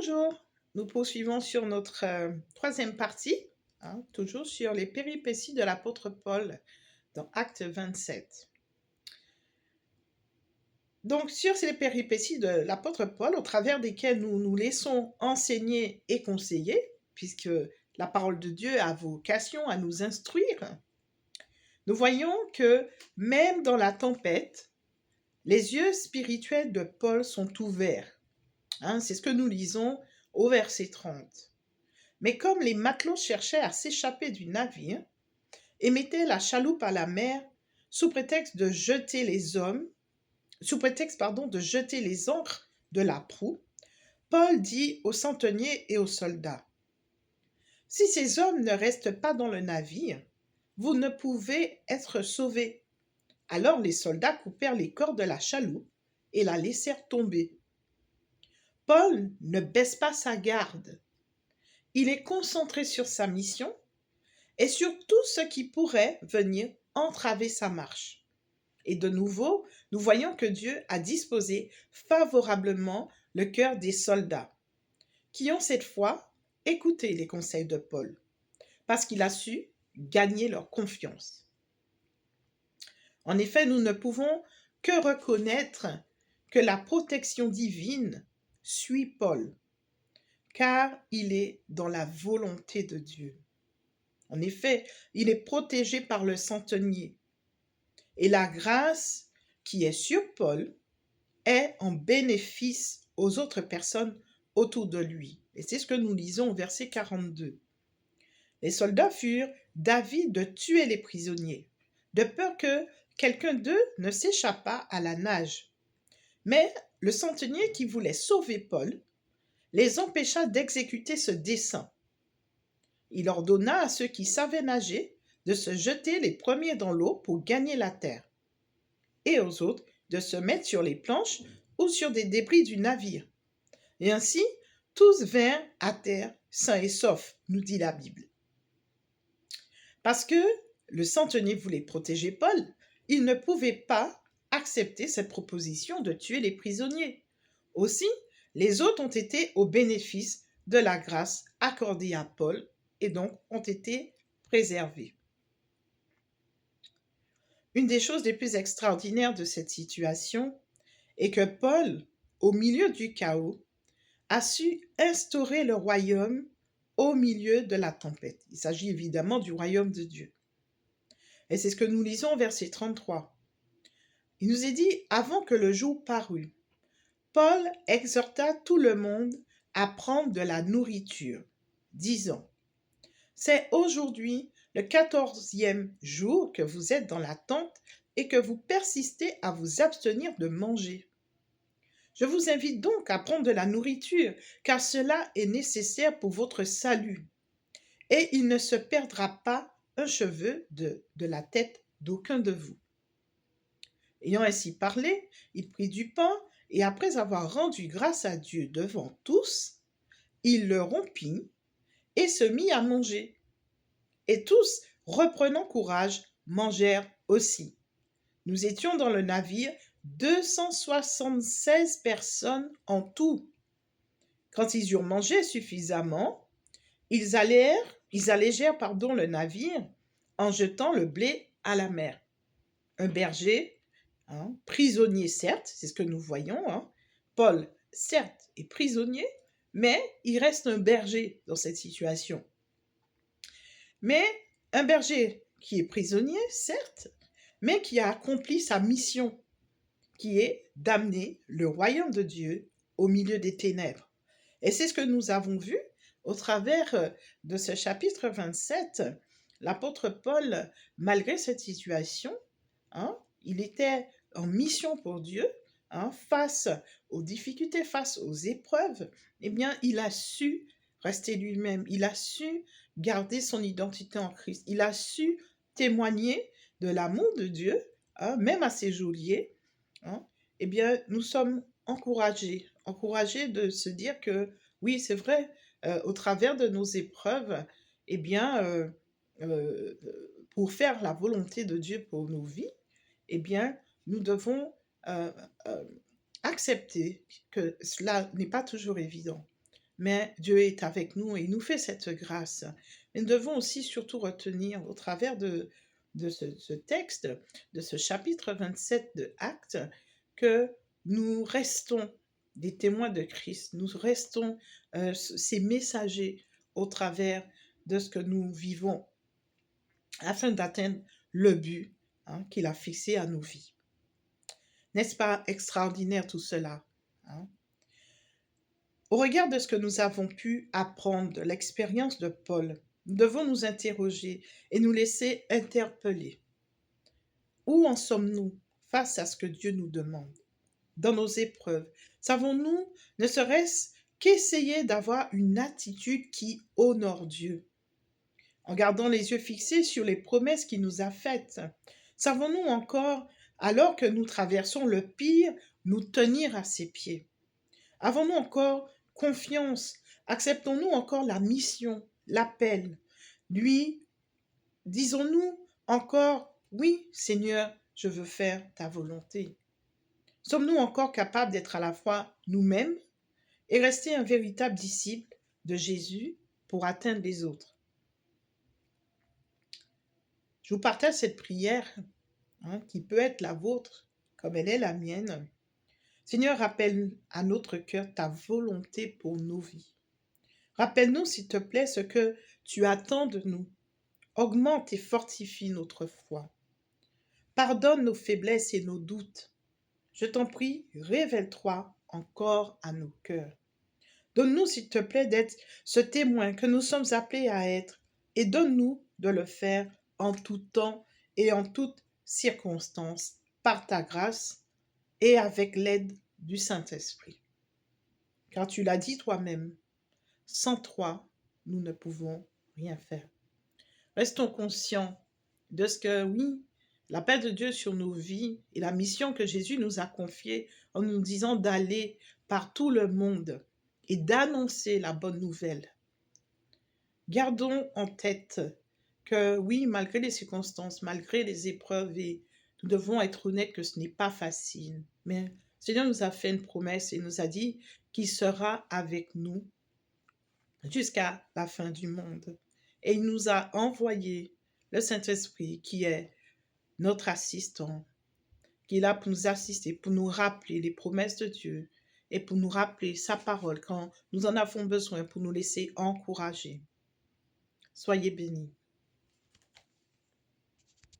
Bonjour, nous poursuivons sur notre troisième partie, toujours sur les péripéties de l'apôtre Paul dans Acte 27. Donc sur ces péripéties de l'apôtre Paul, au travers desquelles nous nous laissons enseigner et conseiller, puisque la parole de Dieu a vocation à nous instruire, nous voyons que même dans la tempête, les yeux spirituels de Paul sont ouverts. C'est ce que nous lisons au verset 30. Mais comme les matelots cherchaient à s'échapper du navire et mettaient la chaloupe à la mer sous prétexte de jeter les ancres de la proue, Paul dit aux centeniers et aux soldats: Si ces hommes ne restent pas dans le navire, vous ne pouvez être sauvés. Alors les soldats coupèrent les cordes de la chaloupe et la laissèrent tomber. Paul ne baisse pas sa garde. Il est concentré sur sa mission et sur tout ce qui pourrait venir entraver sa marche. Et de nouveau, nous voyons que Dieu a disposé favorablement le cœur des soldats, qui ont cette fois écouté les conseils de Paul, parce qu'il a su gagner leur confiance. En effet, nous ne pouvons que reconnaître que la protection divine suit Paul, car il est dans la volonté de Dieu. En effet, il est protégé par le centenier. Et la grâce qui est sur Paul est en bénéfice aux autres personnes autour de lui. Et c'est ce que nous lisons au verset 42. Les soldats furent d'avis de tuer les prisonniers, de peur que quelqu'un d'eux ne s'échappât à la nage. Mais le centenier qui voulait sauver Paul les empêcha d'exécuter ce dessein. Il ordonna à ceux qui savaient nager de se jeter les premiers dans l'eau pour gagner la terre, et aux autres de se mettre sur les planches ou sur des débris du navire. Et ainsi, tous vinrent à terre sains et saufs, nous dit la Bible. Parce que le centenier voulait protéger Paul, il ne pouvait pas accepter cette proposition de tuer les prisonniers. Aussi, les autres ont été au bénéfice de la grâce accordée à Paul et donc ont été préservés. Une des choses les plus extraordinaires de cette situation est que Paul, au milieu du chaos, a su instaurer le royaume au milieu de la tempête. Il s'agit évidemment du royaume de Dieu. Et c'est ce que nous lisons au verset 33. Il nous est dit: avant que le jour parût, Paul exhorta tout le monde à prendre de la nourriture, disant: C'est aujourd'hui le 14e jour que vous êtes dans la tente et que vous persistez à vous abstenir de manger. Je vous invite donc à prendre de la nourriture, car cela est nécessaire pour votre salut. Et il ne se perdra pas un cheveu de la tête d'aucun de vous. Ayant ainsi parlé, il prit du pain, et après avoir rendu grâce à Dieu devant tous, il le rompit et se mit à manger. Et tous, reprenant courage, mangèrent aussi. Nous étions dans le navire 276 personnes en tout. Quand ils eurent mangé suffisamment, ils allégèrent le navire en jetant le blé à la mer. Un berger, prisonnier certes, c'est ce que nous voyons, Paul certes est prisonnier, mais il reste un berger dans cette situation. Mais un berger qui est prisonnier, certes, mais qui a accompli sa mission, qui est d'amener le royaume de Dieu au milieu des ténèbres. Et c'est ce que nous avons vu au travers de ce chapitre 27. L'apôtre Paul, malgré cette situation, il était en mission pour Dieu, face aux difficultés, face aux épreuves, eh bien, il a su rester lui-même, il a su garder son identité en Christ, il a su témoigner de l'amour de Dieu, même à ses geôliers. Eh bien, nous sommes encouragés de se dire que oui, c'est vrai, au travers de nos épreuves, eh bien, pour faire la volonté de Dieu pour nos vies, eh bien, nous devons accepter que cela n'est pas toujours évident. mais Dieu est avec nous et il nous fait cette grâce. Mais nous devons aussi surtout retenir au travers de ce texte, de ce chapitre 27 de Actes, que nous restons des témoins de Christ, nous restons ces messagers au travers de ce que nous vivons afin d'atteindre le but qu'il a fixé à nos vies. N'est-ce pas extraordinaire tout cela hein? Au regard de ce que nous avons pu apprendre de l'expérience de Paul, nous devons nous interroger et nous laisser interpeller. Où en sommes-nous face à ce que Dieu nous demande dans nos épreuves? Savons-nous, ne serait-ce qu'essayer d'avoir une attitude qui honore Dieu, en gardant les yeux fixés sur les promesses qu'il nous a faites? Savons-nous encore, alors que nous traversons le pire, nous tenir à ses pieds? Avons-nous encore confiance? Acceptons-nous encore la mission, l'appel? Lui, disons-nous encore, oui, Seigneur, je veux faire ta volonté. Sommes-nous encore capables d'être à la fois nous-mêmes et rester un véritable disciple de Jésus pour atteindre les autres? Je vous partage cette prière qui peut être la vôtre comme elle est la mienne. Seigneur, rappelle à notre cœur ta volonté pour nos vies. Rappelle-nous, s'il te plaît, ce que tu attends de nous. Augmente et fortifie notre foi. Pardonne nos faiblesses et nos doutes. Je t'en prie, révèle-toi encore à nos cœurs. Donne-nous, s'il te plaît, d'être ce témoin que nous sommes appelés à être et donne-nous de le faire en tout temps et en toutes circonstances, par ta grâce et avec l'aide du Saint-Esprit. Car tu l'as dit toi-même, sans toi, nous ne pouvons rien faire. Restons conscients de ce que, oui, l'appel de Dieu sur nos vies et la mission que Jésus nous a confiée en nous disant d'aller par tout le monde et d'annoncer la bonne nouvelle. Gardons en tête que, oui, malgré les circonstances, malgré les épreuves, et nous devons être honnêtes que ce n'est pas facile, mais le Seigneur nous a fait une promesse et nous a dit qu'il sera avec nous jusqu'à la fin du monde. Et il nous a envoyé le Saint-Esprit qui est notre assistant, qui est là pour nous assister, pour nous rappeler les promesses de Dieu et pour nous rappeler sa parole quand nous en avons besoin, pour nous laisser encourager. Soyez bénis.